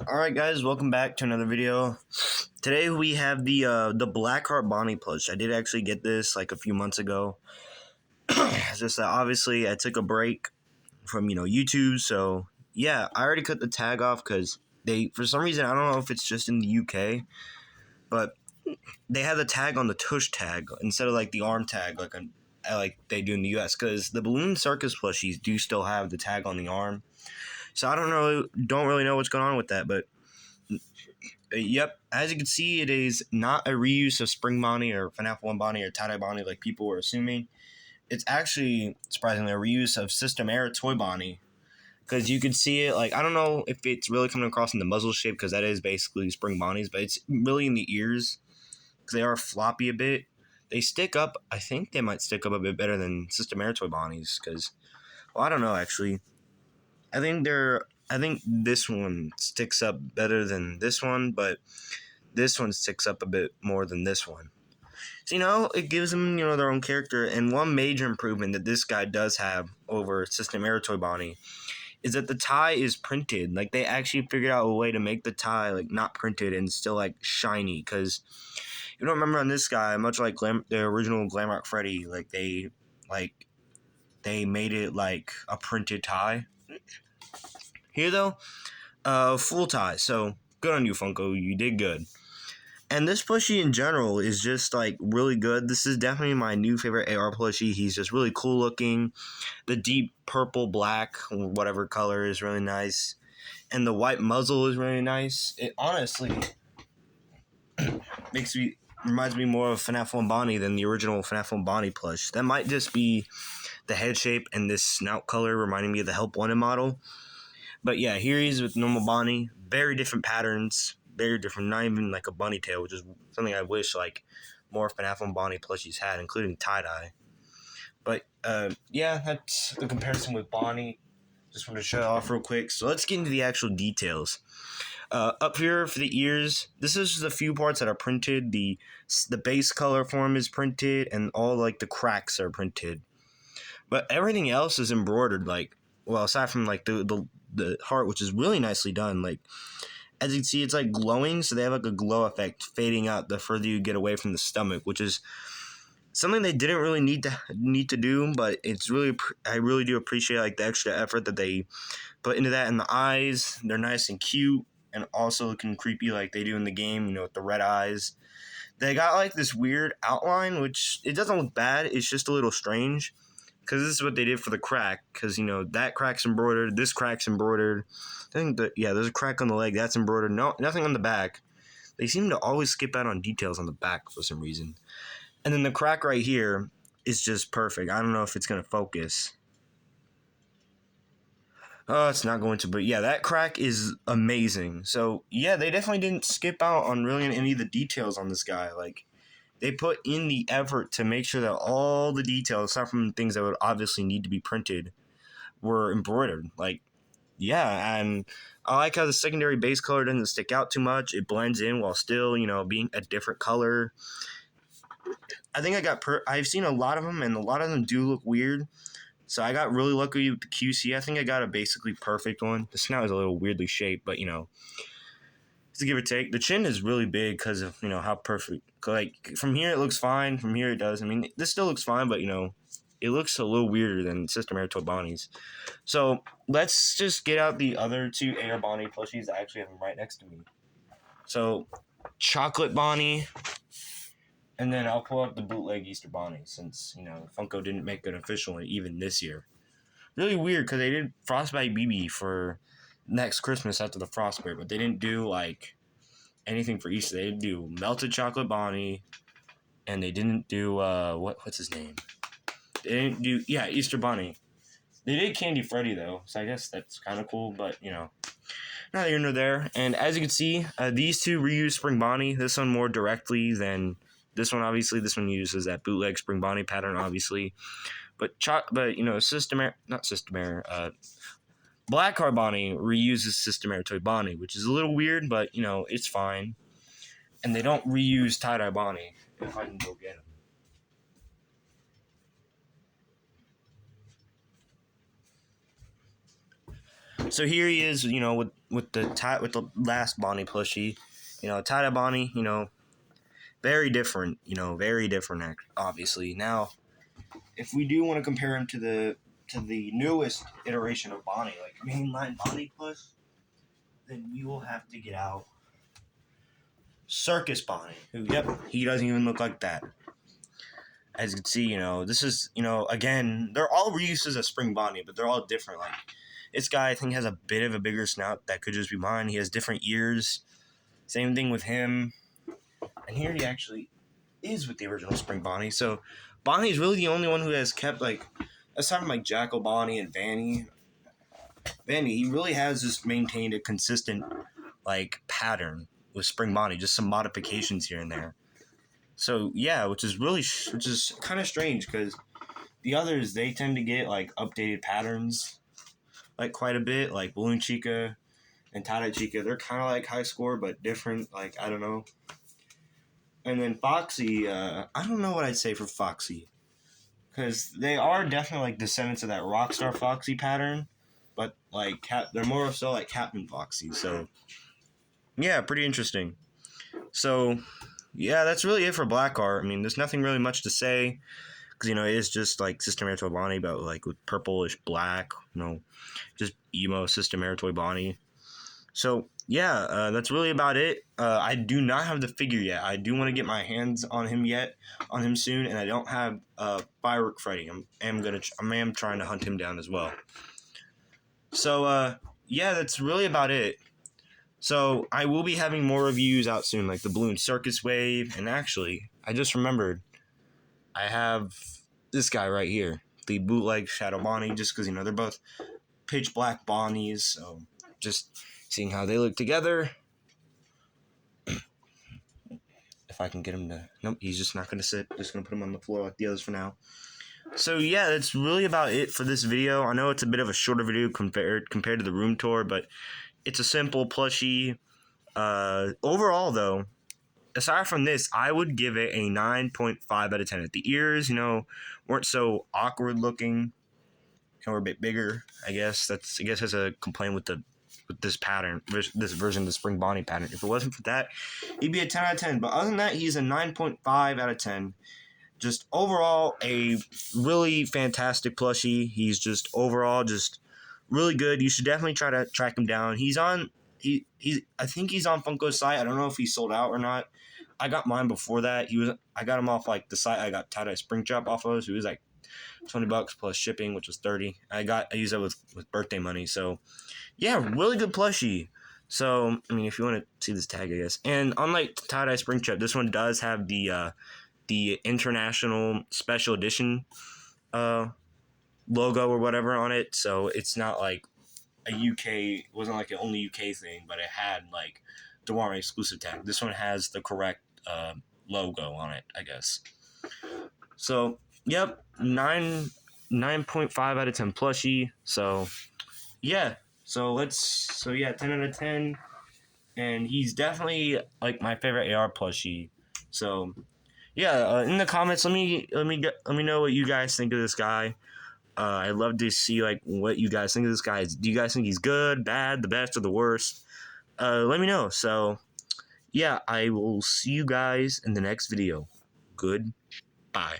Alright guys, welcome back to another video. Today we have the Blackheart Bonnie plush. I did actually get this like a few months ago. It's just that obviously I took a break from YouTube, so yeah, I already cut the tag off because they, for some reason, I don't know if it's just in the UK, but they have the tag on the tush tag instead of like the arm tag like they do in the US, because the Balloon Circus plushies do still have the tag on the arm. So I don't really know what's going on with that, but yep, as you can see, it is not a reuse of Spring Bonnie or Fnaf Bonnie or Tie-Dye Bonnie like people were assuming. It's actually, surprisingly, a reuse of System Era Toy Bonnie, because you can see it, like, I don't know if it's really coming across in the muzzle shape, because that is basically Spring Bonnie's, but it's really in the ears, because they are floppy a bit. They stick up, I think they might stick up a bit better than System Era Toy Bonnie's, because, well, I don't know, actually. I think this one sticks up better than this one, but this one sticks up a bit more than this one. So, it gives them, their own character. And one major improvement that this guy does have over System Era Toy Bonnie is that the tie is printed. Like, they actually figured out a way to make the tie, like, not printed and still, like, shiny. Because, you don't remember on this guy, much like the original Glamrock Freddy, they made it, like, a printed tie. Here, though, full tie. So, good on you, Funko. You did good. And this plushie in general is just, like, really good. This is definitely my new favorite AR plushie. He's just really cool looking. The deep purple, black, whatever color is really nice. And the white muzzle is really nice. It honestly reminds me more of Fnaf Bonnie than the original Fnaf Bonnie plush. That might just be the head shape and this snout color reminding me of the Help Wanted model. But yeah, here he is with normal Bonnie. Very different patterns. Very different. Not even like a bunny tail, which is something I wish like more Fnaf Bonnie plushies had, including tie-dye. But yeah, that's the comparison with Bonnie. Just wanted to show it off real quick. So let's get into the actual details. Up here for the ears, this is just a few parts that are printed. The base color form is printed, and all like the cracks are printed. But everything else is embroidered. Like, well, aside from like the heart, which is really nicely done. Like, as you can see, it's like glowing, so they have like a glow effect fading out the further you get away from the stomach, which is something they didn't really need to do, but it's really, I really do appreciate like the extra effort that they put into that. And the eyes, they're nice and cute, and also looking creepy like they do in the game, with the red eyes. They got like this weird outline, which it doesn't look bad, it's just a little strange. Because this is what they did for the crack. Because, that crack's embroidered. This crack's embroidered. I think that, yeah, there's a crack on the leg. That's embroidered. No, nothing on the back. They seem to always skip out on details on the back for some reason. And then the crack right here is just perfect. I don't know if it's going to focus. Oh, it's not going to. But, yeah, that crack is amazing. So, yeah, they definitely didn't skip out on really any of the details on this guy. Like, they put in the effort to make sure that all the details, aside from things that would obviously need to be printed, were embroidered. Like, yeah, and I like how the secondary base color doesn't stick out too much. It blends in while still, being a different color. I think I've seen a lot of them, and a lot of them do look weird. So I got really lucky with the QC. I think I got a basically perfect one. The snout is a little weirdly shaped, but, to give or take. The chin is really big because of, how perfect. Like, from here it looks fine. From here it does. I mean, this still looks fine, but, it looks a little weirder than System Era Toy Bonnie's. So, let's just get out the other two AR Bonnie plushies. I actually have them right next to me. So, Chocolate Bonnie. And then I'll pull out the bootleg Easter Bonnie since, Funko didn't make an official one even this year. Really weird because they did Frostbite BB for next Christmas after the Frostbite, but they didn't do like anything for Easter. They didn't do Melted Chocolate Bonnie, and they didn't do what's his name? They didn't do Easter Bonnie. They did Candy Freddy though, so I guess that's kind of cool. But neither here nor there. And as you can see, these two reuse Spring Bonnie. This one more directly than this one. Obviously, this one uses that bootleg Spring Bonnie pattern, obviously. But Blackheart Bonnie reuses System Era Toy Bonnie, which is a little weird, but, it's fine. And they don't reuse Tie-Dye Bonnie, if I can go get them. So here he is, you know, with the last Bonnie plushie, you know, tie-dye Bonnie, you know, very different, you know, very different, obviously. Now, if we do want to compare him to the newest iteration of Bonnie, like mainline Bonnie plush, then we will have to get out Circus Bonnie. Who, yep, he doesn't even look like that. As you can see, you know, this is, you know, again, they're all reuses of Spring Bonnie, but they're all different. Like, this guy, I think, has a bit of a bigger snout. That could just be mine. He has different ears. Same thing with him. And here he actually is with the original Spring Bonnie. So, Bonnie's really the only one who has kept, like, aside from, like, Jackal Bonnie and Vanny, he really has just maintained a consistent, like, pattern with Spring Bonnie. Just some modifications here and there. So, yeah, which is kind of strange because the others, they tend to get, like, updated patterns, like, quite a bit. Like, Balloon Chica and Tie-Dye Chica, they're kind of like high score, but different. Like, I don't know. And then Foxy, I don't know what I'd say for Foxy. Because they are definitely, like, descendants of that Rockstar Foxy pattern. But, like, they're more so like Captain Foxy. So, yeah, pretty interesting. So, yeah, that's really it for Blackheart. I mean, there's nothing really much to say. Because, you know, it is just, like, Sister Maritoy Bonnie, but, like, with purplish black, you know, just emo Sister Maritoy Bonnie. So, yeah, that's really about it. I do not have the figure yet. I do want to get my hands on him soon, and I don't have Firework Freddy. I am trying to hunt him down as well. So, yeah, that's really about it. So, I will be having more reviews out soon, like the Balloon Circus Wave, and actually, I just remembered, I have this guy right here, the bootleg Shadow Bonnie, just because, you know, they're both pitch black Bonnies, so just seeing how they look together. If I can get him to... Nope, he's just not going to sit. Just going to put him on the floor like the others for now. So, yeah, that's really about it for this video. I know it's a bit of a shorter video compared to the room tour, but it's a simple plushie. Overall, though, aside from this, I would give it a 9.5 out of 10. The ears, you know, weren't so awkward looking. And were a bit bigger, I guess. That's a complaint with this pattern, this version of the Spring Bonnie pattern. If it wasn't for that, he'd be a 10 out of 10. But other than that, he's a 9.5 out of 10. Just overall, a really fantastic plushie. He's just overall just really good. You should definitely try to track him down. I think he's on Funko's site. I don't know if he's sold out or not. I got mine before that. I got him off like the site I got Tie-Dye Spring Trap off of. So he was like $20 plus shipping, which was $30. I used that with birthday money. So yeah, really good plushie. So I mean, if you want to see this tag, I guess. And unlike Tie-Dye Spring Trap, this one does have the international special edition logo or whatever on it. So it's not like a UK. It wasn't like an only UK thing, but it had like the Walmart exclusive tag. This one has the correct logo on it, I guess. So yep, 9.5 out of 10 plushie. So yeah, 10 out of 10, and he's definitely like my favorite AR plushie. So yeah, in the comments, let me know what you guys think of this guy. I'd love to see like what you guys think of this guy. Do you guys think he's good, bad, the best, or the worst? Let me know. So yeah, I will see you guys in the next video. Goodbye.